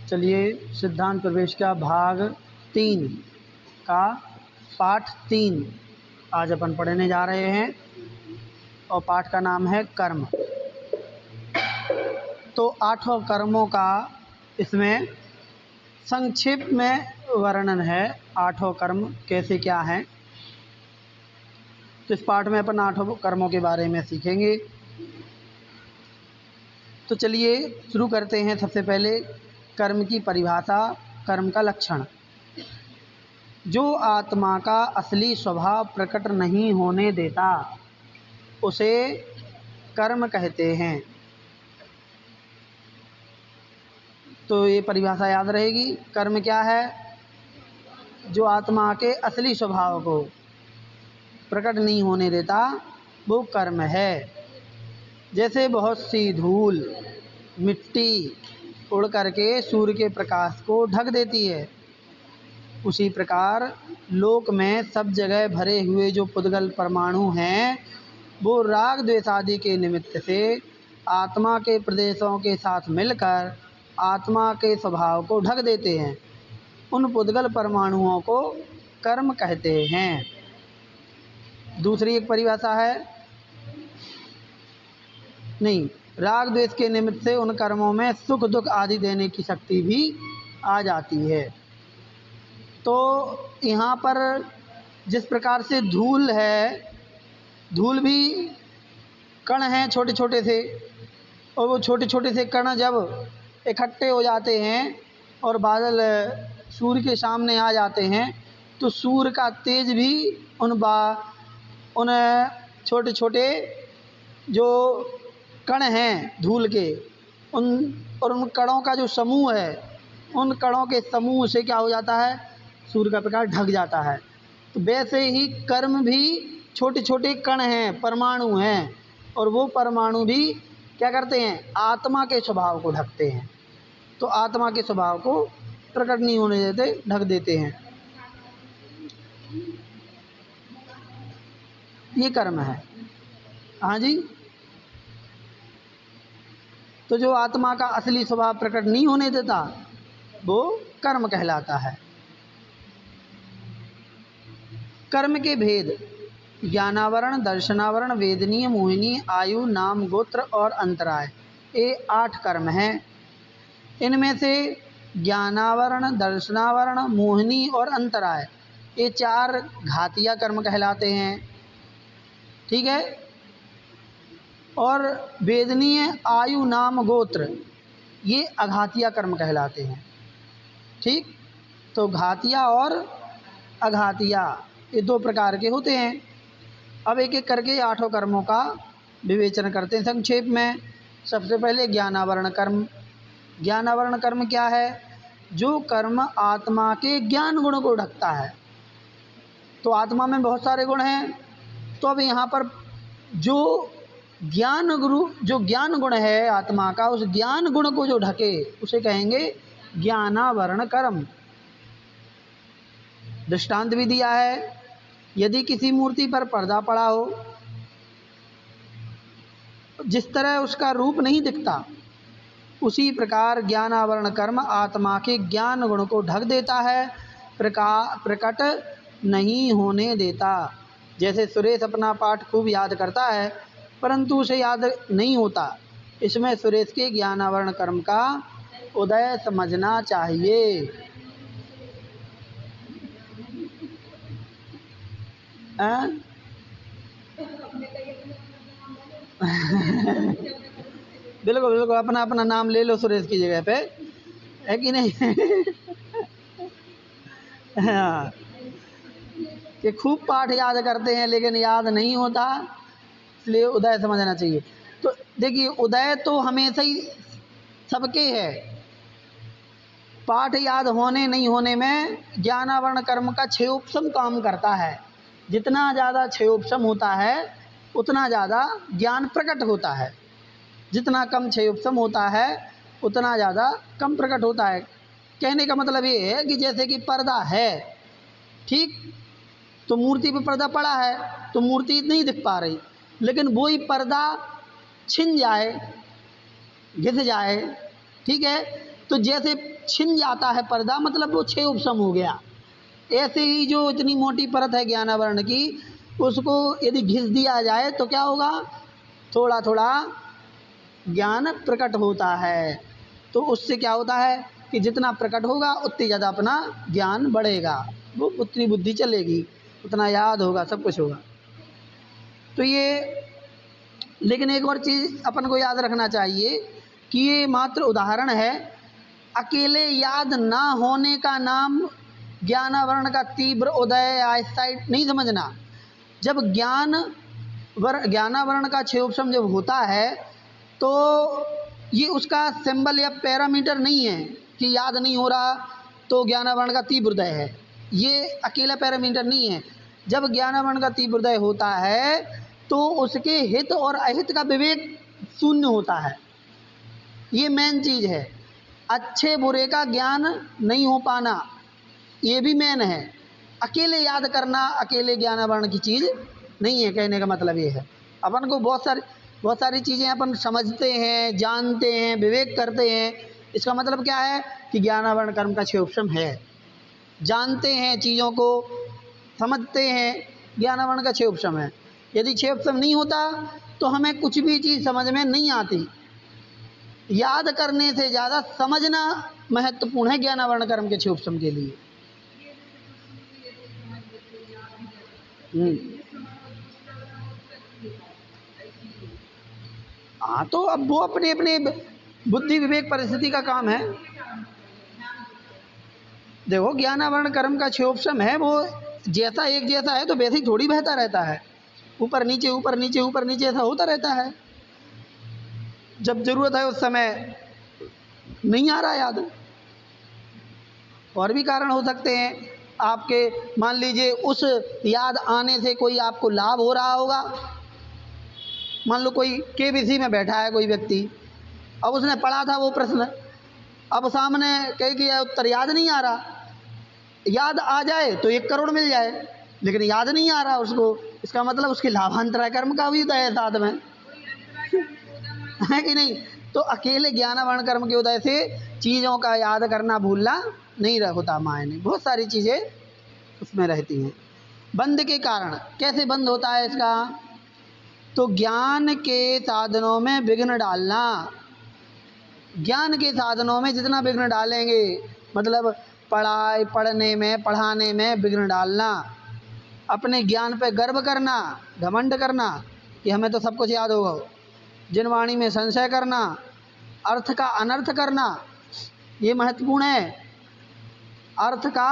चलिए सिद्धांत प्रवेश का भाग 3 का पाठ 3 आज अपन पढ़ने जा रहे हैं और पाठ का नाम है कर्म। तो 8 कर्मों का इसमें संक्षेप में वर्णन है। 8 कर्म कैसे क्या हैं, तो इस पाठ में अपन 8 कर्मों के बारे में सीखेंगे। तो चलिए शुरू करते हैं। सबसे पहले कर्म की परिभाषा, कर्म का लक्षण। जो आत्मा का असली स्वभाव प्रकट नहीं होने देता उसे कर्म कहते हैं। तो ये परिभाषा याद रहेगी। कर्म क्या है? जो आत्मा के असली स्वभाव को प्रकट नहीं होने देता वो कर्म है। जैसे बहुत सी धूल, मिट्टी उड़ करके सूर्य के प्रकाश को ढक देती है, उसी प्रकार लोक में सब जगह भरे हुए जो पुद्गल परमाणु हैं वो राग द्वेष आदि के निमित्त से आत्मा के प्रदेशों के साथ मिलकर आत्मा के स्वभाव को ढक देते हैं। उन पुद्गल परमाणुओं को कर्म कहते हैं। दूसरी एक परिभाषा है, नहीं, राग द्वेष के निमित्त से उन कर्मों में सुख दुख आदि देने की शक्ति भी आ जाती है। तो यहाँ पर जिस प्रकार से धूल है, धूल भी कण हैं छोटे छोटे से, और वो छोटे छोटे से कण जब इकट्ठे हो जाते हैं और बादल सूर्य के सामने आ जाते हैं तो सूर्य का तेज भी उन छोटे छोटे जो कण हैं धूल के, उन कणों का जो समूह है, उन कणों के समूह से क्या हो जाता है? सूर्य का प्रकाश ढक जाता है। तो वैसे ही कर्म भी छोटे छोटे कण हैं, परमाणु हैं, और वो परमाणु भी क्या करते हैं? आत्मा के स्वभाव को ढकते हैं। तो आत्मा के स्वभाव को प्रकट नहीं होने देते, ढक देते हैं। ये कर्म है। हाँ जी। तो जो आत्मा का असली स्वभाव प्रकट नहीं होने देता वो कर्म कहलाता है। कर्म के भेद: ज्ञानावरण, दर्शनावरण, वेदनीय, मोहिनी, आयु, नाम, गोत्र और अंतराय, ये 8 कर्म हैं। इनमें से ज्ञानावरण, दर्शनावरण, मोहिनी और अंतराय ये 4 घातिया कर्म कहलाते हैं। ठीक है। और वेदनीय, आयु, नाम, गोत्र ये अघातिया कर्म कहलाते हैं। ठीक। तो घातिया और अघातिया ये 2 प्रकार के होते हैं। अब एक एक करके 8 कर्मों का विवेचन करते हैं संक्षेप में। सबसे पहले ज्ञानावरण कर्म। ज्ञानावरण कर्म क्या है? जो कर्म आत्मा के ज्ञान गुण को ढकता है। तो आत्मा में बहुत सारे गुण हैं, तो अब यहाँ पर जो ज्ञान गुण है आत्मा का, उस ज्ञान गुण को जो ढके उसे कहेंगे ज्ञानावरण कर्म। दृष्टांत भी दिया है। यदि किसी मूर्ति पर पर्दा पड़ा हो, जिस तरह उसका रूप नहीं दिखता, उसी प्रकार ज्ञानावरण कर्म आत्मा के ज्ञान गुण को ढक देता है, प्रकट नहीं होने देता। जैसे सुरेश अपना पाठ खूब याद करता है परंतु उसे याद नहीं होता। इसमें सुरेश के ज्ञानावरण कर्म का उदय समझना चाहिए। बिल्कुल बिल्कुल, अपना अपना नाम ले लो सुरेश की जगह पे, है कि नहीं? हाँ, कि खूब पाठ याद करते हैं लेकिन याद नहीं होता, इसलिए उदय समझना चाहिए। तो देखिए, उदय तो हमेशा ही सबके है। पाठ याद होने नहीं होने में ज्ञानावरण कर्म का क्षयोपशम काम करता है। जितना ज़्यादा क्षयोपशम होता है उतना ज़्यादा ज्ञान प्रकट होता है, जितना कम क्षयोपशम होता है उतना ज़्यादा कम प्रकट होता है। कहने का मतलब ये है कि जैसे कि पर्दा है, ठीक, तो मूर्ति पे पर्दा पड़ा है तो मूर्ति नहीं दिख पा रही, लेकिन वही पर्दा छिन जाए, घिस जाए, ठीक है, तो जैसे छिन जाता है पर्दा, मतलब वो 6 उपशम हो गया। ऐसे ही जो इतनी मोटी परत है ज्ञानावरण की, उसको यदि घिस दिया जाए तो क्या होगा, थोड़ा थोड़ा ज्ञान प्रकट होता है। तो उससे क्या होता है कि जितना प्रकट होगा उतनी ज़्यादा अपना ज्ञान बढ़ेगा, वो उतनी बुद्धि चलेगी, उतना याद होगा, सब कुछ होगा। तो ये, लेकिन एक और चीज़ अपन को याद रखना चाहिए कि ये मात्र उदाहरण है। अकेले याद ना होने का नाम ज्ञानावरण का तीव्र उदय आइसाइट नहीं समझना। जब ज्ञानावरण का 6 उपशम जब होता है तो ये उसका सिंबल या पैरामीटर नहीं है कि याद नहीं हो रहा तो ज्ञानावरण का तीव्र उदय है, ये अकेला पैरामीटर नहीं है। जब ज्ञानावरण का तीव्र उदय होता है तो उसके हित और अहित का विवेक शून्य होता है, ये मेन चीज़ है। अच्छे बुरे का ज्ञान नहीं हो पाना, ये भी मेन है। अकेले याद करना अकेले ज्ञानावरण की चीज़ नहीं है, कहने का मतलब ये है। अपन को बहुत सारी चीज़ें अपन समझते हैं, जानते हैं, विवेक करते हैं, इसका मतलब क्या है कि ज्ञानावरण कर्म का 6 उपशम है। जानते हैं चीज़ों को, समझते हैं, ज्ञानावरण का 6 उपशम है। यदि 6 उपशम नहीं होता तो हमें कुछ भी चीज़ समझ में नहीं आती। याद करने से ज़्यादा समझना महत्वपूर्ण है ज्ञानावरण कर्म के 6 उपशम के लिए। हाँ, तो अब वो अपने अपने बुद्धि विवेक परिस्थिति का काम है। देखो, ज्ञानावरण कर्म का 6 उपशम है, वो जैसा एक जैसा है तो वैसे ही थोड़ी बहता रहता है, ऊपर नीचे ऊपर नीचे ऊपर नीचे ऐसा होता रहता है। जब जरूरत है उस समय नहीं आ रहा याद। और भी कारण हो सकते हैं आपके, मान लीजिए उस याद आने से कोई आपको लाभ हो रहा होगा। मान लो कोई केबीसी में बैठा है कोई व्यक्ति, अब उसने पढ़ा था वो प्रश्न, अब सामने कहीं कि उत्तर याद नहीं आ रहा। याद आ जाए तो 1 करोड़ मिल जाए, लेकिन याद नहीं आ रहा उसको, इसका मतलब उसके लाभांतर कर्म का भी उदय है साथ में, है कि नहीं। तो अकेले ज्ञानावरण कर्म के उदय से चीज़ों का याद करना भूलना नहीं होता, मायने बहुत सारी चीज़ें उसमें रहती हैं। बंद के कारण, कैसे बंद होता है इसका, तो ज्ञान के साधनों में विघ्न डालना। ज्ञान के साधनों में जितना विघ्न डालेंगे, मतलब पढ़ने में पढ़ाने में विघ्न डालना, अपने ज्ञान पे गर्व करना, घमंड करना कि हमें तो सब कुछ याद होगा, जिनवाणी में संशय करना, अर्थ का अनर्थ करना, ये महत्वपूर्ण है। अर्थ का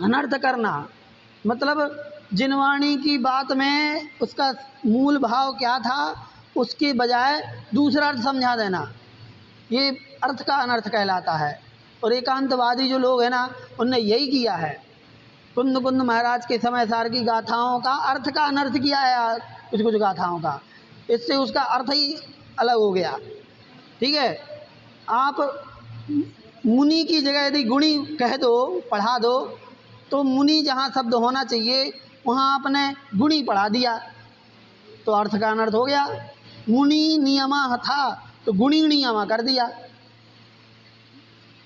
अनर्थ करना मतलब जिनवाणी की बात में उसका मूल भाव क्या था उसके बजाय दूसरा अर्थ समझा देना, ये अर्थ का अनर्थ कहलाता है। और एकांतवादी जो लोग हैं ना, उनने यही किया है। कुंद कुंद महाराज के समय सार की गाथाओं का अर्थ का अनर्थ किया है, कुछ कुछ गाथाओं का, इससे उसका अर्थ ही अलग हो गया। ठीक है, आप मुनि की जगह यदि गुणी कह दो, पढ़ा दो, तो मुनि जहाँ शब्द होना चाहिए वहाँ आपने गुणी पढ़ा दिया तो अर्थ का अनर्थ हो गया। मुनि नियमा था तो गुणी नियमा कर दिया,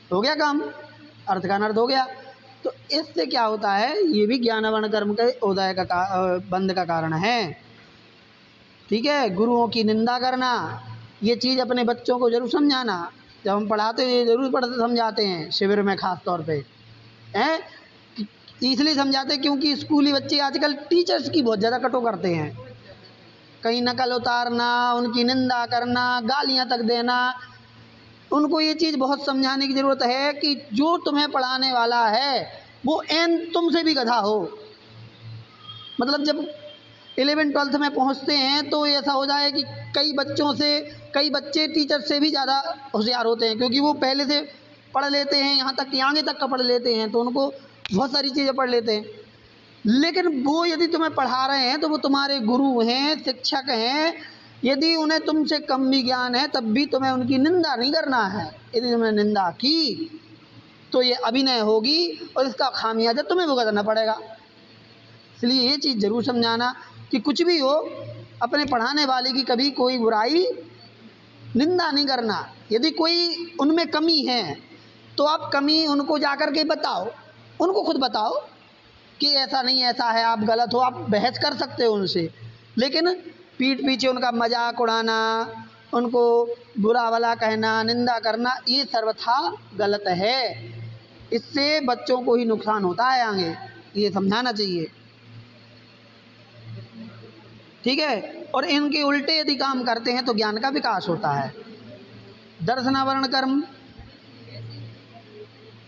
हो गया काम, अर्थ का अनर्थ हो गया। तो इससे क्या होता है, ये भी ज्ञानावरण कर्म के उदय का बंद का कारण है। ठीक है, गुरुओं की निंदा करना, ये चीज़ अपने बच्चों को जरूर समझाना। जब हम पढ़ाते हैं जरूर पढ़ते समझाते हैं, शिविर में खास तौर पे हैं, इसलिए समझाते क्योंकि स्कूली बच्चे आजकल टीचर्स की बहुत ज़्यादा कटो करते हैं, कहीं नकल उतारना, उनकी निंदा करना, गालियाँ तक देना। उनको ये चीज़ बहुत समझाने की ज़रूरत है कि जो तुम्हें पढ़ाने वाला है वो एन तुमसे भी गधा हो। मतलब जब 11वीं-12वीं में पहुंचते हैं तो ऐसा हो जाए कि कई बच्चे टीचर से भी ज़्यादा होशियार होते हैं, क्योंकि वो पहले से पढ़ लेते हैं, यहाँ तक कि आगे तक का पढ़ लेते हैं, तो उनको बहुत सारी चीज़ें पढ़ लेते हैं। लेकिन वो यदि तुम्हें पढ़ा रहे हैं तो वो तुम्हारे गुरु हैं, शिक्षक हैं। यदि उन्हें तुमसे कम भी ज्ञान है तब भी तुम्हें उनकी निंदा नहीं करना है। यदि तुमने निंदा की तो ये अभिनय होगी और इसका खामियाजा तुम्हें भुगतना पड़ेगा। इसलिए ये चीज़ जरूर समझाना कि कुछ भी हो, अपने पढ़ाने वाले की कभी कोई बुराई निंदा नहीं करना। यदि कोई उनमें कमी है तो आप कमी उनको जाकर के बताओ, उनको खुद बताओ कि ऐसा नहीं ऐसा है, आप गलत हो, आप बहस कर सकते हो उनसे। लेकिन पीठ पीछे उनका मजाक उड़ाना, उनको बुरा भला कहना, निंदा करना, ये सर्वथा गलत है। इससे बच्चों को ही नुकसान होता है आगे, ये समझाना चाहिए। ठीक है। और इनके उल्टे यदि काम करते हैं तो ज्ञान का विकास होता है। दर्शनावरण कर्म,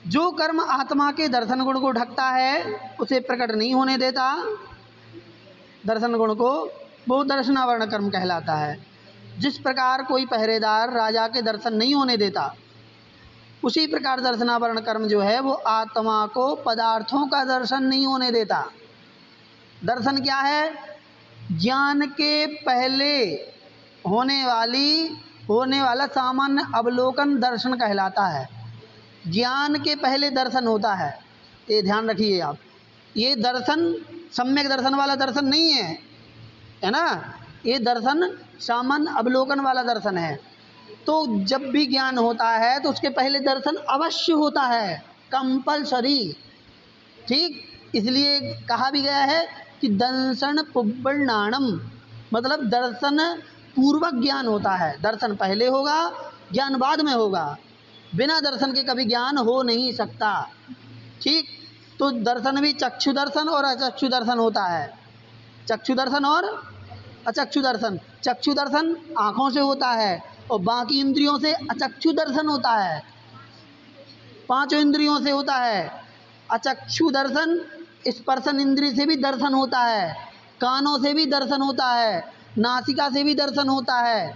जो कर्म आत्मा के दर्शन गुण को ढकता है उसे प्रकट नहीं होने देता, दर्शन गुण को, वो दर्शनावरण कर्म कहलाता है। जिस प्रकार कोई पहरेदार राजा के दर्शन नहीं होने देता, उसी प्रकार दर्शनावरण कर्म जो है वो आत्मा को पदार्थों का दर्शन नहीं होने देता। दर्शन क्या है? ज्ञान के पहले होने वाला सामान्य अवलोकन दर्शन कहलाता है। ज्ञान के पहले दर्शन होता है, ये ध्यान रखिए आप। ये दर्शन सम्यक दर्शन वाला दर्शन नहीं है ना, ये दर्शन सामान्य अवलोकन वाला दर्शन है। तो जब भी ज्ञान होता है तो उसके पहले दर्शन अवश्य होता है, कंपलसरी। ठीक, इसलिए कहा भी गया है कि दर्शन पुब्बनाणम, मतलब दर्शन पूर्वक ज्ञान होता है। दर्शन पहले होगा, ज्ञान बाद में होगा। बिना दर्शन के कभी ज्ञान हो नहीं सकता। ठीक, तो दर्शन भी चक्षु दर्शन और अचक्षु दर्शन होता है। चक्षु दर्शन और अचक्षु दर्शन। चक्षु दर्शन आँखों से होता है और बाकी इंद्रियों से अचक्षु दर्शन होता है, पांचों इंद्रियों से होता है। अचक्षु दर्शन स्पर्शन इंद्रिय से भी दर्शन होता है, कानों से भी दर्शन होता है, नासिका से भी दर्शन होता है,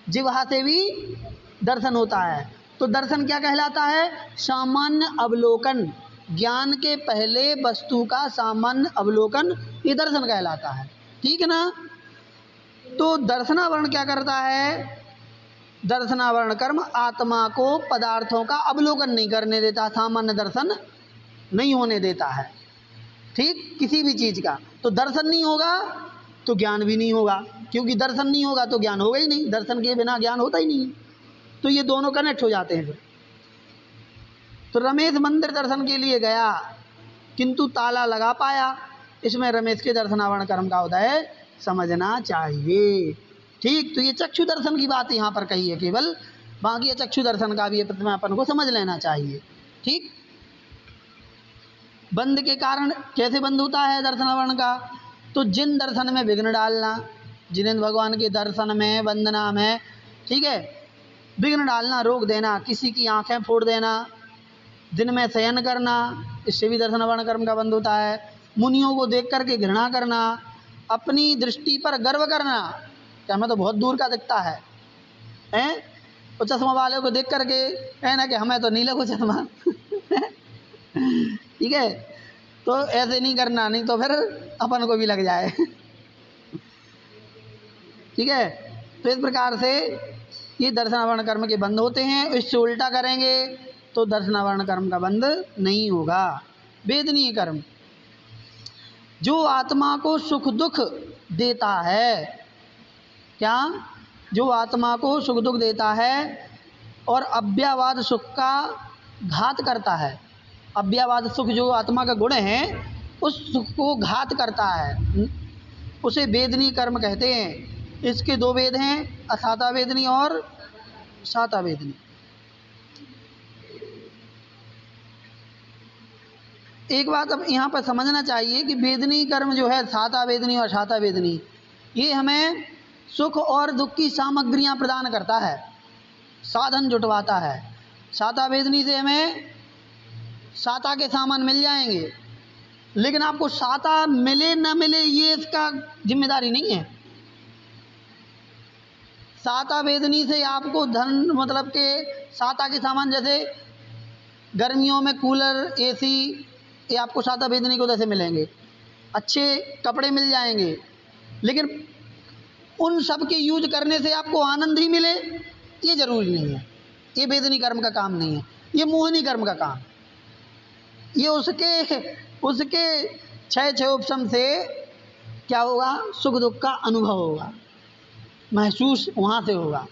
जिह्वा से भी दर्शन होता है। तो दर्शन क्या कहलाता है? सामान्य अवलोकन, ज्ञान के पहले वस्तु का सामान्य अवलोकन, ये दर्शन कहलाता है। ठीक है ना। तो दर्शनावरण क्या करता है? दर्शनावरण कर्म आत्मा को पदार्थों का अवलोकन नहीं करने देता, सामान्य दर्शन नहीं होने देता है। ठीक, किसी भी चीज़ का। तो दर्शन नहीं होगा तो ज्ञान भी नहीं होगा, क्योंकि दर्शन नहीं होगा तो ज्ञान होगा ही नहीं, दर्शन के बिना ज्ञान होता ही नहीं। तो ये दोनों कनेक्ट हो जाते हैं फिर। तो रमेश मंदिर दर्शन के लिए गया किंतु ताला लगा पाया, इसमें रमेश के दर्शनावरण कर्म का उदय समझना चाहिए। ठीक, तो ये चक्षु दर्शन की बात यहाँ पर कही है केवल, बाकी चक्षु दर्शन का भी ये प्रतिमा अपन को समझ लेना चाहिए। ठीक, बंद के कारण कैसे बंद होता है दर्शनावरण का? तो जिन दर्शन में विघ्न डालना, जिनेंद्र भगवान के दर्शन में, वंदना में, ठीक है, विघ्न डालना, रोक देना, किसी की आंखें फोड़ देना, दिन में शयन करना, इससे भी दर्शनावरण कर्म का बंद होता है। मुनियों को देख करके घृणा करना, अपनी दृष्टि पर गर्व करना, क्या हमें तो बहुत दूर का दिखता है, हैं? तो चश्मा वाले को देख करके कहना कि हमें तो नहीं लगो चश्मा। ठीक है, तो ऐसे नहीं करना, नहीं तो फिर अपन को भी लग जाए। ठीक है, तो इस प्रकार से ये दर्शनावरण कर्म के बंद होते हैं। इससे उल्टा करेंगे तो दर्शनावरण कर्म का बंद नहीं होगा। वेदनीय कर्म, जो आत्मा को सुख दुख देता है, क्या? जो आत्मा को सुख दुख देता है और अव्ययवाद सुख का घात करता है। अव्ययवाद सुख जो आत्मा का गुण है, उस सुख को घात करता है, उसे वेदनीय कर्म कहते हैं। इसके दो वेद हैं, असाता वेदनी और साता वेदनी। एक बात अब यहाँ पर समझना चाहिए कि वेदनीय कर्म जो है, साता वेदनी और साता वेदनी, ये हमें सुख और दुख की सामग्रियाँ प्रदान करता है, साधन जुटवाता है। साता वेदनी से हमें साता के सामान मिल जाएंगे, लेकिन आपको साता मिले न मिले ये इसका जिम्मेदारी नहीं है। साता वेदनी से आपको धन, मतलब के साता के सामान, जैसे गर्मियों में कूलर, एसी, ये आपको साता वेदनी को जैसे मिलेंगे, अच्छे कपड़े मिल जाएंगे, लेकिन उन सब के यूज करने से आपको आनंद ही मिले ये जरूरी नहीं है। ये वेदनी कर्म का काम नहीं है, ये मोहिनी कर्म का काम। ये उसके क्षय उपशम से क्या होगा? सुख दुख का अनुभव होगा, महसूस वहाँ से होगा।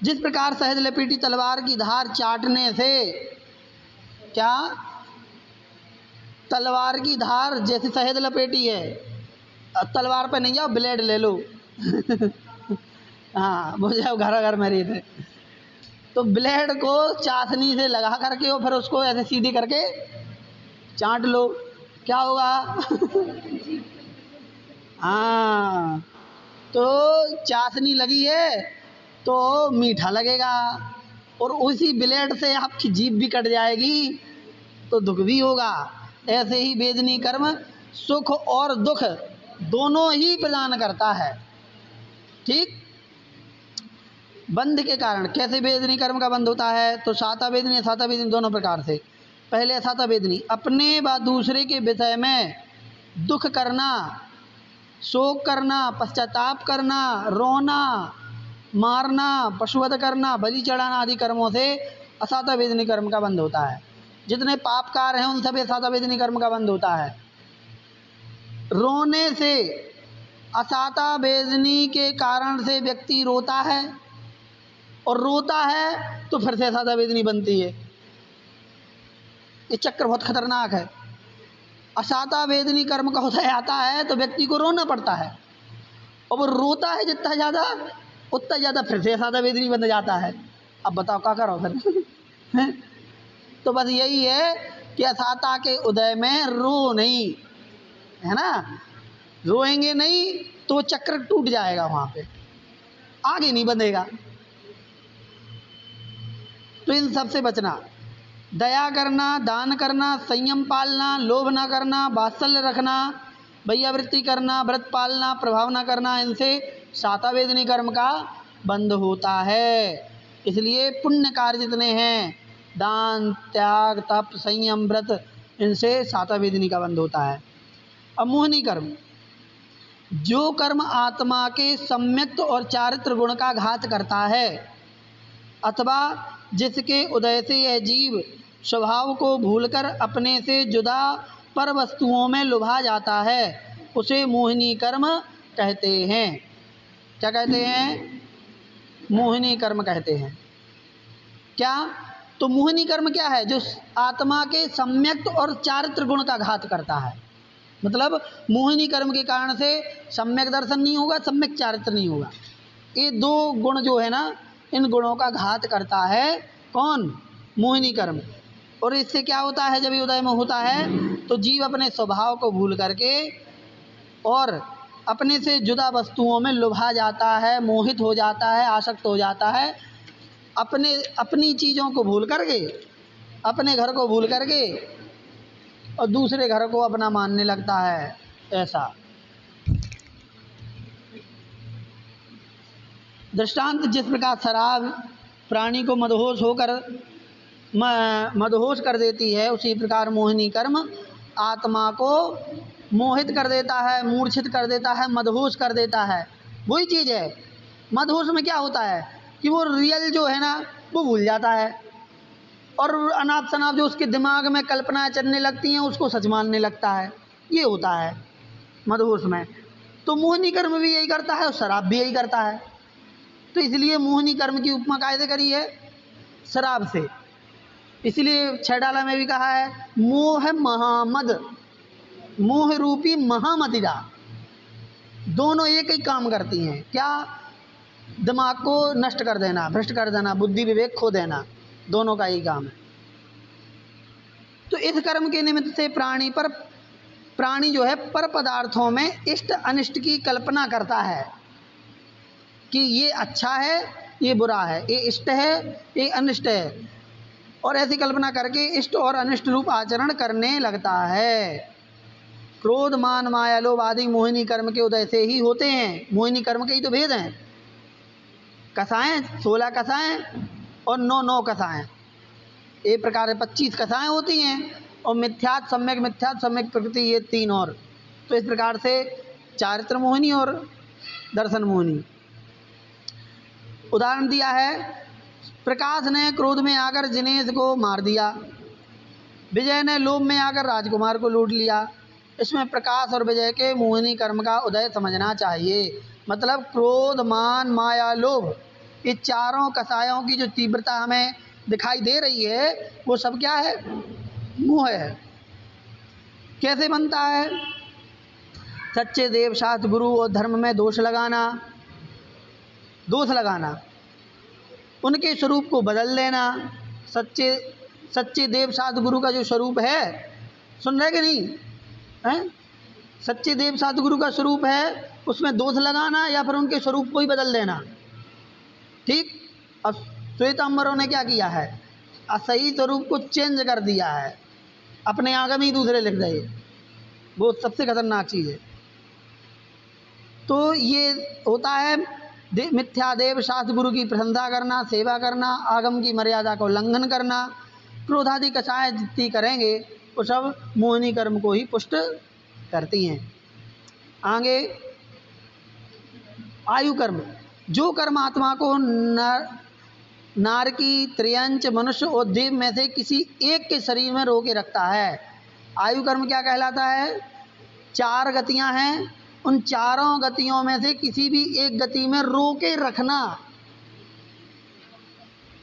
जिस प्रकार शहद लपेटी तलवार की धार चाटने से, क्या, तलवार की धार जैसे शहद लपेटी है, तलवार पे नहीं जाओ, ब्लेड ले लो हाँ, वो जाओ घर घर में रहते, तो ब्लेड को चाशनी से लगा करके और फिर उसको ऐसे सीधी करके चाट लो, क्या होगा हाँ, तो चाशनी लगी है तो मीठा लगेगा, और उसी ब्लेड से आपकी जीभ भी कट जाएगी तो दुख भी होगा। ऐसे ही वेदनी कर्म सुख और दुख दोनों ही प्रदान करता है। ठीक, बंध के कारण कैसे वेदनी कर्म का बंध होता है, तो साता वेदनी असाता वेदनी दोनों प्रकार से। पहले असाता वेदनी, अपने व दूसरे के विषय में दुख करना, शोक करना, पश्चाताप करना, रोना, मारना, पशुवध करना, बलि चढ़ाना आदि कर्मों से असाता वेदनी कर्म का बंध होता है। जितने पाप कार्य हैं उन सभी असाता वेदनी कर्म का बंध होता है। रोने से, असाता वेदनी के कारण से व्यक्ति रोता है, और रोता है तो फिर से असाता वेदनी बनती है। ये चक्र बहुत खतरनाक है। असाता वेदनी कर्म का उदय आता है तो व्यक्ति को रोना पड़ता है, और वो रोता है जितना ज़्यादा उतना ज़्यादा फिर से असाता वेदनी बन जाता है। अब बताओ क्या करो फिर तो बस यही है कि असाता के उदय में रो नहीं, है ना, रोएंगे नहीं तो चक्र टूट जाएगा, वहाँ पे आगे नहीं बंधेगा। तो इन सब से बचना, दया करना, दान करना, संयम पालना, लोभ ना करना, वात्सल्य रखना, भैयावृत्ति करना, व्रत पालना, प्रभाव ना करना, इनसे साता वेदनी कर्म का बंध होता है। इसलिए पुण्य कार्य जितने हैं, दान, त्याग, तप, संयम, व्रत, इनसे साता वेदनी का बंध होता है। अब मोहिनी कर्म, जो कर्म आत्मा के सम्यक्त और चारित्र गुण का घात करता है, अथवा जिसके उदय से यह जीव स्वभाव को भूलकर अपने से जुदा पर वस्तुओं में लुभा जाता है, उसे मोहिनी कर्म कहते हैं। क्या कहते हैं? मोहिनी कर्म कहते हैं। क्या? तो मोहिनी कर्म क्या है? जो आत्मा के सम्यक्त और चारित्र गुण का घात करता है। मतलब मोहिनी कर्म के कारण से सम्यक दर्शन नहीं होगा, सम्यक चारित्र नहीं होगा। ये दो गुण जो है ना, इन गुणों का घात करता है कौन? मोहिनी कर्म। और इससे क्या होता है? जब ये उदय में होता है तो जीव अपने स्वभाव को भूल करके और अपने से जुदा वस्तुओं में लुभा जाता है, मोहित हो जाता है, आसक्त हो जाता है। अपनी चीज़ों को भूल करके, अपने घर को भूल करके और दूसरे घर को अपना मानने लगता है। ऐसा दृष्टांत, जिस प्रकार शराब प्राणी को मदहोश कर देती है, उसी प्रकार मोहिनी कर्म आत्मा को मोहित कर देता है, मूर्छित कर देता है, मदहोश कर देता है। वही चीज़ है। मदहोश में क्या होता है कि वो रियल जो है ना वो भूल जाता है, और अनाप शनाप जो उसके दिमाग में कल्पनाएं चलने लगती हैं उसको सच मानने लगता है। ये होता है मदहोश में। तो मोहिनी कर्म भी यही करता है और शराब भी यही करता है। तो इसलिए मोहिनी कर्म की उपमा कायदे करी है शराब से। इसलिए छेडाला में भी कहा है, मोह महामद, मोह रूपी महामदिरा। दोनों एक ही काम करती हैं। क्या? दिमाग को नष्ट कर देना, भ्रष्ट कर देना, बुद्धि विवेक खो देना, दोनों का ही काम है। तो इस कर्म के निमित्त से प्राणी जो है पर पदार्थों में इष्ट अनिष्ट की कल्पना करता है कि ये अच्छा है, ये बुरा है, ये इष्ट है, ये अनिष्ट है, और ऐसी कल्पना करके इष्ट और अनिष्ट रूप आचरण करने लगता है। क्रोध, मान, माया, लोभ आदि मोहिनी कर्म के उदय से ही होते हैं। मोहिनी कर्म के ही तो भेद हैं। कसाएं 16 कसाएं और 9 कसाएं, एक प्रकार 25 कसाएं होती हैं, और मिथ्यात्, सम्यक प्रकृति, ये 3 और। तो इस प्रकार से चारित्र मोहिनी और दर्शन मोहिनी। उदाहरण दिया है, प्रकाश ने क्रोध में आकर जिनेश को मार दिया, विजय ने लोभ में आकर राजकुमार को लूट लिया। इसमें प्रकाश और विजय के मोहिनी कर्म का उदय समझना चाहिए। मतलब क्रोध, मान, माया, लोभ, ये चारों कसायों की जो तीव्रता हमें दिखाई दे रही है वो सब क्या है? मोह है। कैसे बनता है? सच्चे देव शास्त्र गुरु और धर्म में दोष लगाना, उनके स्वरूप को बदल देना। सच्चे देव शास्त्र गुरु का जो स्वरूप है, सुन रहे कि नहीं हैं? सच्चे देव शास्त्र गुरु का स्वरूप है, उसमें दोष लगाना या फिर उनके स्वरूप को ही बदल देना। ठीक। अब श्वेतांबरों ने क्या किया है? असही स्वरूप को चेंज कर दिया है, अपने आगम ही दूसरे लिख दिए। वो सबसे खतरनाक चीज़ है। तो ये होता है मिथ्या देव शास्त्र गुरु की प्रशंसा करना, सेवा करना, आगम की मर्यादा का उल्लंघन करना। क्रोधादि कषाय जितनी करेंगे वो सब मोहिनी कर्म को ही पुष्ट करती हैं। आगे आयु कर्म, जो कर्म आत्मा को नारकी, त्रियंच, मनुष्य और देव में से किसी एक के शरीर में रोके रखता है। आयु कर्म क्या कहलाता है? 4 गतियां हैं, उन चारों गतियों में से किसी भी एक गति में रोके रखना,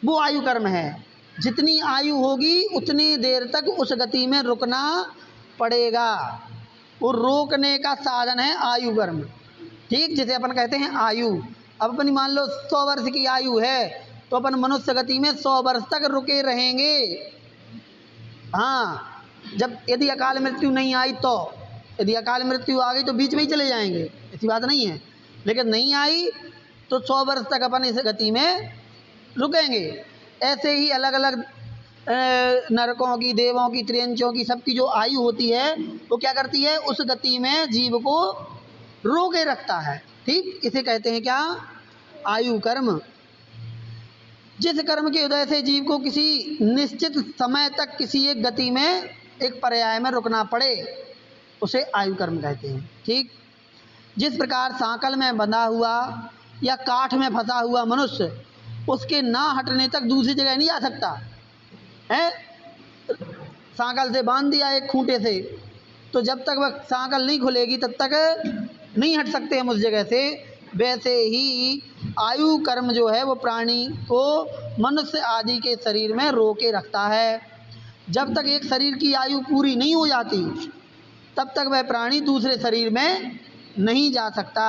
वो आयु कर्म है। जितनी आयु होगी उतनी देर तक उस गति में रुकना पड़ेगा। वो रोकने का साधन है आयु कर्म। ठीक, जिसे अपन कहते हैं आयु। अब अपनी मान लो 100 वर्ष की आयु है तो अपन मनुष्य गति में 100 वर्ष तक रुके रहेंगे। हाँ, जब यदि अकाल मृत्यु नहीं आई तो, यदि अकाल मृत्यु आ गई तो बीच में ही चले जाएंगे, ऐसी बात नहीं है। लेकिन नहीं आई तो 100 वर्ष तक अपन इस गति में रुकेंगे। ऐसे ही अलग अलग नरकों की, देवों की, त्रियंचों की, सबकी जो आयु होती है वो क्या करती है? उस गति में जीव को रोके रखता है। ठीक, इसे कहते हैं क्या? आयु कर्म। जिस कर्म के उदय से जीव को किसी निश्चित समय तक किसी एक गति में, एक पर्याय में रुकना पड़े, उसे आयु कर्म कहते हैं। ठीक, जिस प्रकार सांकल में बंधा हुआ या काठ में फंसा हुआ मनुष्य उसके ना हटने तक दूसरी जगह नहीं जा सकता है। सांकल से बांध दिया एक खूंटे से, तो जब तक वह सांकल नहीं खुलेगी तब तक नहीं हट सकते हम उस जगह से। वैसे ही आयु कर्म जो है वो प्राणी को मनुष्य आदि के शरीर में रोके रखता है। जब तक एक शरीर की आयु पूरी नहीं हो जाती तब तक वह प्राणी दूसरे शरीर में नहीं जा सकता।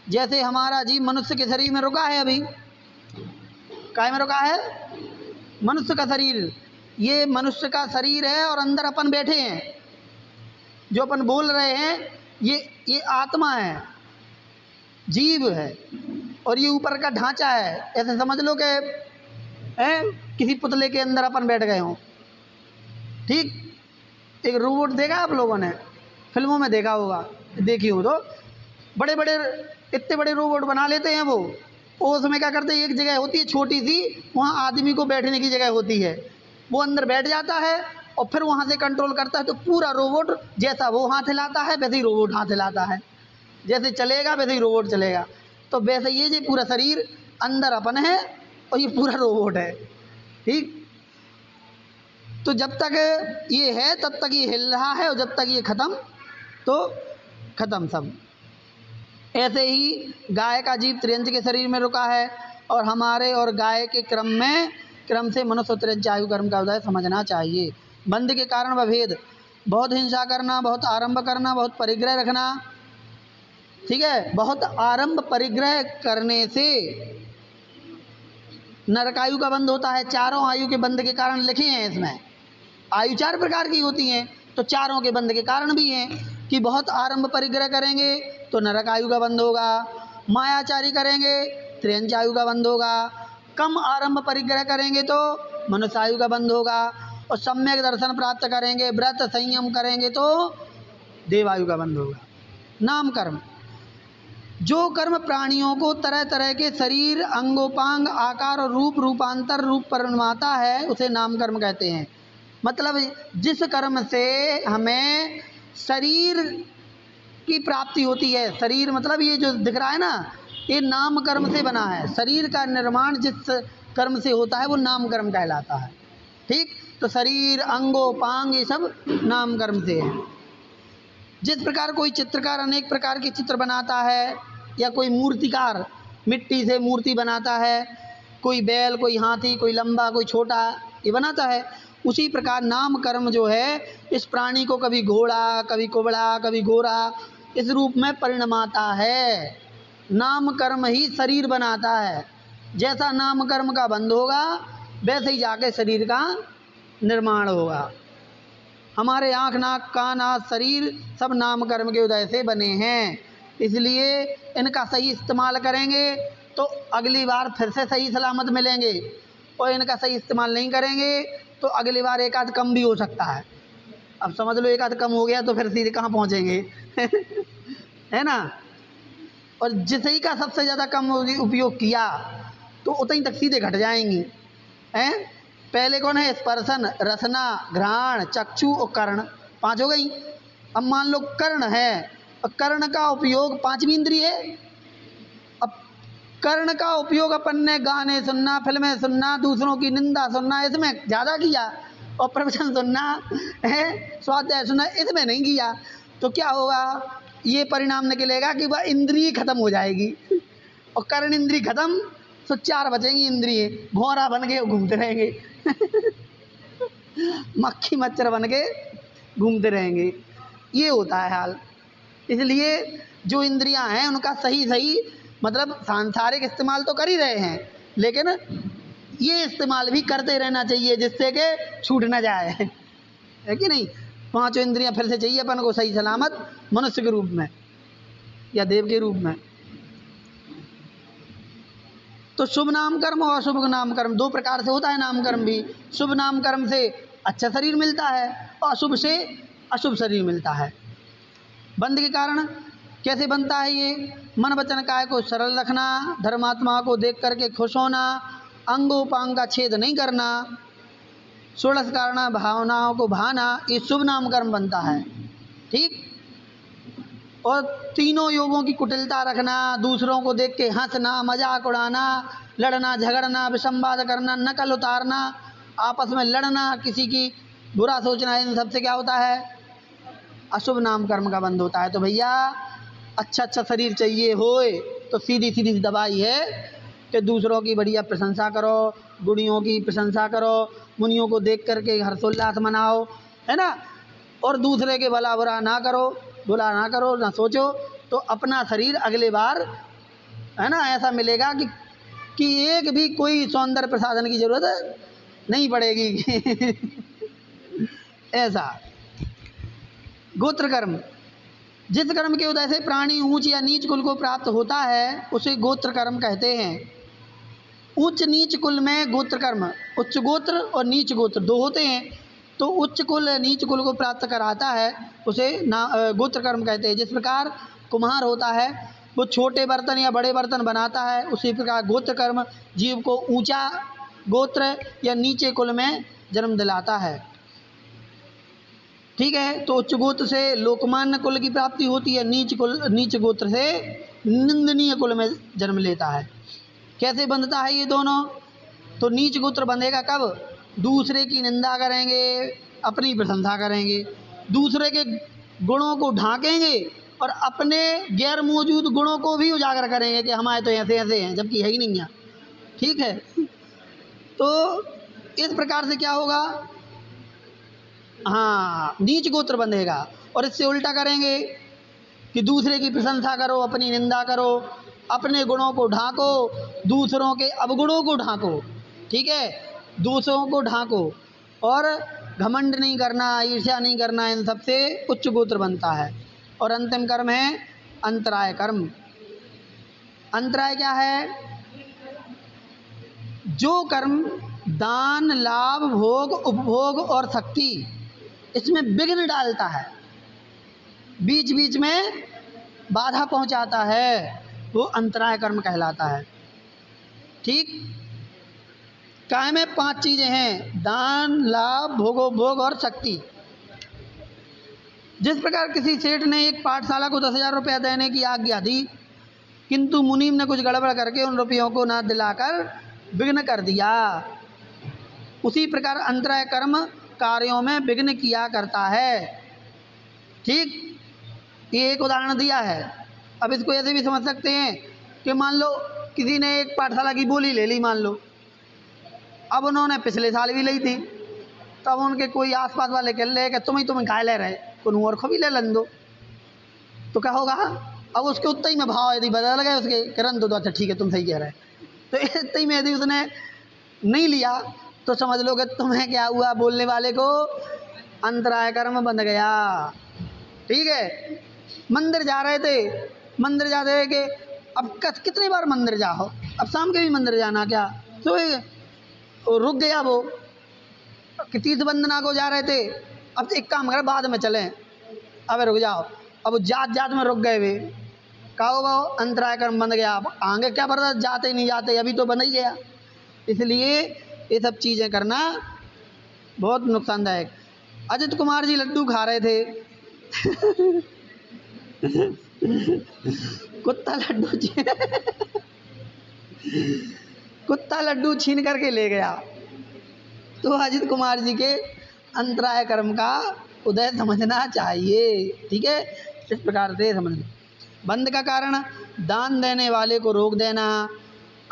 जैसे हमारा जीव मनुष्य के शरीर में रुका है, अभी काय में रुका है? मनुष्य का शरीर। ये मनुष्य का शरीर है और अंदर अपन बैठे हैं, जो अपन बोल रहे हैं ये आत्मा है, जीव है, और ये ऊपर का ढांचा है। ऐसे समझ लो कि किसी पुतले के अंदर अपन बैठ गए हों। ठीक, एक रोबोट देखा आप लोगों ने? फिल्मों में देखा होगा, देखी हो तो। बड़े बड़े इतने बड़े रोबोट बना लेते हैं वो उसमें क्या करते हैं? एक जगह होती है छोटी सी, वहाँ आदमी को बैठने की जगह होती है, वो अंदर बैठ जाता है और फिर वहाँ से कंट्रोल करता है। तो पूरा रोबोट जैसा वो हाथ हिलाता है वैसे ही रोबोट हाथ हिलाता है, जैसे चलेगा वैसे ही रोबोट चलेगा। तो वैसे ये जो पूरा शरीर अंदर अपन है और ये पूरा रोबोट है। ठीक, तो जब तक ये है तब तक ये हिल रहा है और जब तक ये खत्म तो खत्म सब। ऐसे ही गाय का जीव त्रियंच के शरीर में रुका है और हमारे और गाय के क्रम से मनुष्य त्रियंच आयु कर्म का उदय समझना चाहिए। बंध के कारण व भेद, बहुत हिंसा करना, बहुत आरंभ करना, बहुत परिग्रह रखना। ठीक है, बहुत आरंभ परिग्रह करने से नरकायु का बंध होता है। चारों आयु के बंध के कारण लिखे हैं इसमें। आयु 4 प्रकार की होती हैं, तो चारों के बंध के कारण भी हैं कि बहुत आरंभ परिग्रह करेंगे तो नरक आयु का बंध होगा, मायाचारी करेंगे त्रियंच आयु का बंध होगा, कम आरंभ परिग्रह करेंगे तो मनुष्य आयु का बंध होगा, और सम्यक दर्शन प्राप्त करेंगे, व्रत संयम करेंगे तो देवायु का बंध होगा। नाम कर्म, जो कर्म प्राणियों को तरह तरह के शरीर, अंगोपांग, आकार और रूपांतर रूप परिणमाता है उसे नाम कर्म कहते हैं। मतलब जिस कर्म से हमें शरीर की प्राप्ति होती है, शरीर मतलब ये जो दिख रहा है ना, ये नाम कर्म से बना है। शरीर का निर्माण जिस कर्म से होता है वो नाम कर्म कहलाता है। ठीक, तो शरीर, अंगोपांग ये सब नाम कर्म से है। जिस प्रकार कोई चित्रकार अनेक प्रकार के चित्र बनाता है या कोई मूर्तिकार मिट्टी से मूर्ति बनाता है, कोई बैल, कोई हाथी, कोई लंबा, कोई छोटा, ये बनाता है। उसी प्रकार नाम कर्म जो है इस प्राणी को कभी घोड़ा, कभी कुबड़ा, कभी गोरा इस रूप में परिणमाता है। नाम कर्म ही शरीर बनाता है। जैसा नाम कर्म का बंध होगा वैसे ही जाके शरीर का निर्माण होगा। हमारे आँख, नाक, कान, हाथ, शरीर सब नाम कर्म के उदय से बने हैं। इसलिए इनका सही इस्तेमाल करेंगे तो अगली बार फिर से सही सलामत मिलेंगे, और इनका सही इस्तेमाल नहीं करेंगे तो अगली बार एक आध कम भी हो सकता है। अब समझ लो एक आध कम हो गया तो फिर सीधे कहाँ पहुँचेंगे है ना। और जिस ही का सबसे ज़्यादा कम उपयोग किया तो उतनी तक सीधे घट जाएंगी हैं। पहले कौन है? स्पर्शन, रसना, घ्राण, चक्षु और कर्ण, 5 हो गई। अब मान लो कर्ण है, और कर्ण का उपयोग 5वीं इंद्रिय है। अब कर्ण का उपयोग अपन ने गाने सुनना, फिल्में सुनना, दूसरों की निंदा सुनना, इसमें ज़्यादा किया, और प्रवचन सुनना है, स्वाध्याय सुनना, इसमें नहीं किया, तो क्या होगा? ये परिणाम निकलेगा कि वह इंद्रिय खत्म हो जाएगी, और कर्ण इंद्रिय खत्म तो 4 बचेंगी इंद्रिय, भौरा बन के घूमते रहेंगे मक्खी मच्छर बन के घूमते रहेंगे। ये होता है हाल। इसलिए जो इंद्रियां हैं उनका सही सही मतलब सांसारिक इस्तेमाल तो कर ही रहे हैं, लेकिन ये इस्तेमाल भी करते रहना चाहिए जिससे कि छूट ना जाए, है कि नहीं। 5 इंद्रियां फिर से चाहिए अपन को सही सलामत मनुष्य के रूप में या देव के रूप में। तो शुभ नाम कर्म और अशुभ नाम कर्म 2 प्रकार से होता है। नाम कर्म भी शुभ नाम कर्म से अच्छा शरीर मिलता है और अशुभ से अशुभ शरीर मिलता है। बंध के कारण कैसे बनता है ये? मन वचन काय को सरल रखना, धर्मात्मा को देख करके खुश होना, अंगोपांग का छेद नहीं करना, षोडश कारण भावनाओं को भाना, ये शुभ नाम कर्म बनता है। ठीक। और तीनों योगों की कुटिलता रखना, दूसरों को देख के हंसना, मजाक उड़ाना, लड़ना झगड़ना, विसंवाद करना, नकल उतारना, आपस में लड़ना, किसी की बुरा सोचना, इन सबसे क्या होता है? अशुभ नाम कर्म का बंध होता है। तो भैया अच्छा अच्छा शरीर चाहिए होए तो सीधी सीधी दवाई है कि दूसरों की बढ़िया प्रशंसा करो, गुणियों की प्रशंसा करो, मुनियों को देख करके हर्षोल्लास मनाओ, है ना। और दूसरे के भला बुरा ना करो, बुरा ना करो, ना सोचो, तो अपना शरीर अगले बार, है ना, ऐसा मिलेगा कि एक भी कोई सौंदर्य प्रसाधन की जरूरत नहीं पड़ेगी ऐसा। गोत्र कर्म, जिस कर्म के उदय से प्राणी ऊंच या नीच कुल को प्राप्त होता है उसे गोत्र कर्म कहते हैं। उच्च नीच कुल में गोत्र कर्म, उच्च गोत्र और नीच गोत्र 2 होते हैं। तो उच्च कुल नीच कुल को प्राप्त कराता है उसे गोत्र कर्म कहते हैं। जिस प्रकार कुम्हार होता है वो छोटे बर्तन या बड़े बर्तन बनाता है, उसी प्रकार गोत्र कर्म जीव को ऊंचा गोत्र या नीचे कुल में जन्म दिलाता है। ठीक है। तो उच्च गोत्र से लोकमान्य कुल की प्राप्ति होती है, नीच गोत्र से निंदनीय कुल में जन्म लेता है। कैसे बंधता है ये दोनों? तो नीच गोत्र बंधेगा कब? दूसरे की निंदा करेंगे, अपनी प्रशंसा करेंगे, दूसरे के गुणों को ढांकेंगे और अपने गैर मौजूद गुणों को भी उजागर करेंगे कि हमारे तो ऐसे ऐसे हैं, जबकि है ही नहीं है। ठीक है। तो इस प्रकार से क्या होगा? हाँ, नीच गोत्र बंधेगा। और इससे उल्टा करेंगे कि दूसरे की प्रशंसा करो, अपनी निंदा करो, अपने गुणों को ढांको, दूसरों के अवगुणों को ढांको। ठीक है। दूसरों को ढांको और घमंड नहीं करना, ईर्ष्या नहीं करना, इन सबसे उच्च गोत्र बनता है। और अंतिम कर्म है अंतराय कर्म। अंतराय क्या है? जो कर्म दान, लाभ, भोग, उपभोग और शक्ति इसमें विघ्न डालता है, बीच बीच में बाधा पहुंचाता है, वो अंतराय कर्म कहलाता है। ठीक। काय में 5 चीजें हैं: दान, लाभ, भोगोपभोग और शक्ति। जिस प्रकार किसी सेठ ने एक पाठशाला को 10,000 रुपया देने की आज्ञा दी, किंतु मुनीम ने कुछ गड़बड़ करके उन रुपयों को ना दिलाकर विघ्न कर दिया, उसी प्रकार अंतराय कर्म कार्यों में विघ्न किया करता है। ठीक। ये एक उदाहरण दिया है। अब इसको ऐसे भी समझ सकते हैं कि मान लो किसी ने एक पाठशाला की बोली ले ली मान लो, अब उन्होंने पिछले साल भी ली थी, तब उनके कोई आसपास वाले कह रहे कि तुम्हें काय ले रहे, कोई और को भी ले लन दो, तो क्या होगा? अब उसके उतना ही में भाव यदि बदल गए उसके करन दो तो अच्छा ठीक है तुम सही कह रहे, तो इतना ही में यदि उसने नहीं लिया तो समझ लो कि तुम्हें क्या हुआ, बोलने वाले को अंतराय कर्म बंध गया। ठीक है, मंदिर जा रहे थे, मंदिर जाते हुए कि अब कितनी बार मंदिर जाओ, अब शाम के भी मंदिर जाना क्या, तो रुक गया वो कि तीर्थ वंदना को जा रहे थे, अब एक काम करें बाद में चलें, अब रुक जाओ, अब जात में रुक गए वे, कहो वो अंतराय कर्म बन गया, अब आगे क्या पता जाते नहीं जाते, अभी तो बन ही गया। इसलिए ये सब चीज़ें करना बहुत नुकसानदायक। अजित कुमार जी लड्डू खा रहे थे कुत्ता लड्डू छीन करके ले गया, तो अजित कुमार जी के अंतराय कर्म का उदय समझना चाहिए। ठीक है, इस प्रकार से समझ। बंध का कारण दान देने वाले को रोक देना,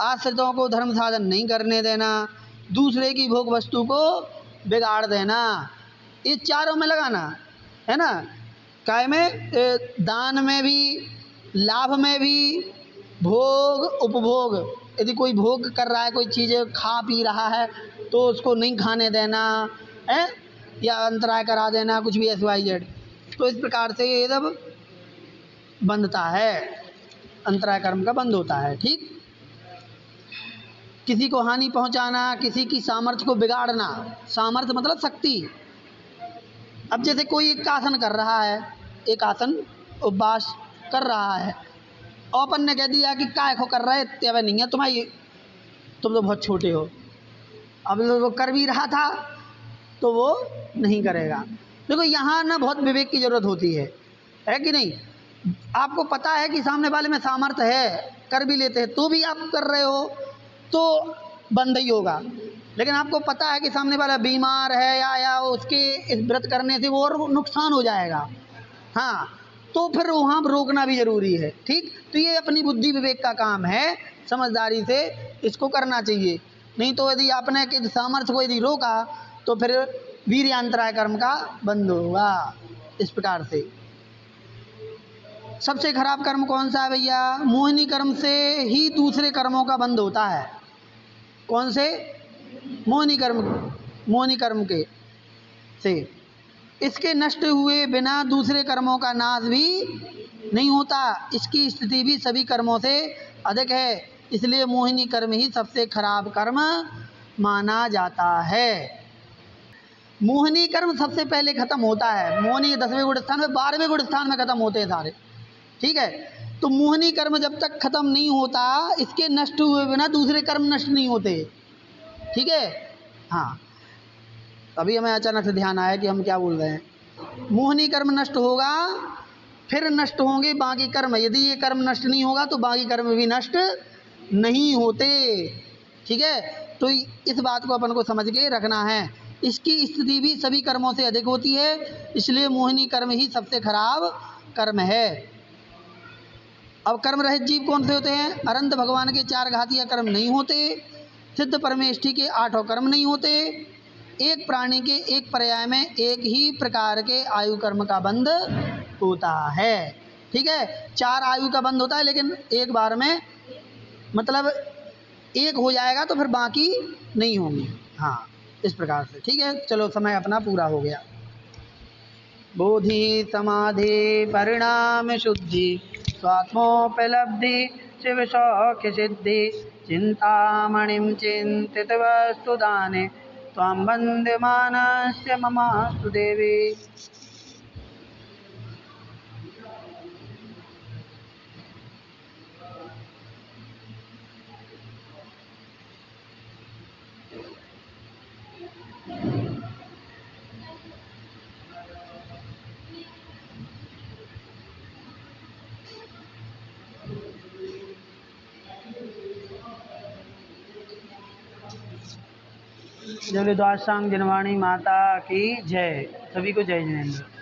आश्रितों को धर्म साधन नहीं करने देना, दूसरे की भोग वस्तु को बिगाड़ देना, ये चारों में लगाना है ना। काय में? दान में भी, लाभ में भी, भोग उपभोग, यदि कोई भोग कर रहा है, कोई चीज़ खा पी रहा है तो उसको नहीं खाने देना है, या अंतराय करा देना, कुछ भी XYZ, तो इस प्रकार से ये सब बंधता है, अंतराय कर्म का बंध होता है। ठीक, किसी को हानि पहुंचाना, किसी की सामर्थ्य को बिगाड़ना, सामर्थ्य मतलब शक्ति। अब जैसे कोई एक आसन कर रहा है, एक आसन उपवास कर रहा है, और अपन ने कह दिया कि काय को कर रहा है, इतने नहीं है तुम्हारी, तुम तो बहुत छोटे हो, अब वो कर भी रहा था तो वो नहीं करेगा। देखो यहाँ ना बहुत विवेक की ज़रूरत होती है कि नहीं। आपको पता है कि सामने वाले में सामर्थ्य है, कर भी लेते हैं, तो भी आप कर रहे हो तो बंद ही होगा। लेकिन आपको पता है कि सामने वाला बीमार है या उसके इस व्रत करने से वो और नुकसान हो जाएगा, हाँ, तो फिर वहाँ रोकना भी ज़रूरी है। ठीक, तो ये अपनी बुद्धि विवेक का काम है, समझदारी से इसको करना चाहिए। नहीं तो यदि आपने कि सामर्थ्य को यदि रोका तो फिर वीर्यांतराय कर्म का बंद होगा। इस प्रकार से सबसे खराब कर्म कौन सा है भैया? मोहिनी कर्म से ही दूसरे कर्मों का बंद होता है। कौन से? मोहिनी कर्म के से इसके नष्ट हुए बिना दूसरे कर्मों का नाश भी नहीं होता, इसकी स्थिति भी सभी कर्मों से अधिक है, इसलिए मोहिनी कर्म ही सबसे खराब कर्म माना जाता है। मोहिनी कर्म सबसे पहले खत्म होता है, मोहिनी 10वें गुण स्थान में, 12वें गुण स्थान में खत्म होते हैं सारे। ठीक है, तो मोहिनी कर्म जब तक खत्म नहीं होता, इसके नष्ट हुए बिना दूसरे कर्म नष्ट नहीं होते। ठीक है, हाँ, अभी हमें अचानक से ध्यान आया कि हम क्या बोल रहे हैं। मोहिनी कर्म नष्ट होगा, फिर नष्ट होंगे बाकी कर्म, यदि ये कर्म नष्ट नहीं होगा तो बाकी कर्म भी नष्ट नहीं होते। ठीक है, तो इस बात को अपन को समझ के रखना है, इसकी स्थिति भी सभी कर्मों से अधिक होती है, इसलिए मोहिनी कर्म ही सबसे खराब कर्म है। अब कर्म रहित जीव कौन से होते हैं? अनंत भगवान के 4 घातीय कर्म नहीं होते, सिद्ध परमेष्ठी के 8 कर्म नहीं होते, एक प्राणी के एक पर्याय में एक ही प्रकार के आयु कर्म का बंध होता है। ठीक है, 4 आयु का बंध होता है, लेकिन एक बार में मतलब एक हो जाएगा तो फिर बाकी नहीं होंगे। हाँ, इस प्रकार से। ठीक है, चलो समय अपना पूरा हो गया। बोधि समाधि परिणाम शुद्धि स्वात्मोपलब्धि शिव सौख्य सिद्धि चिंतामणिं चिंतित वस्तु दाने त्वां वन्द्यमानस्य ममास्तु देवी। जय द्वादशांग जनवाणी माता की जय। सभी को जय जिनेंद्र।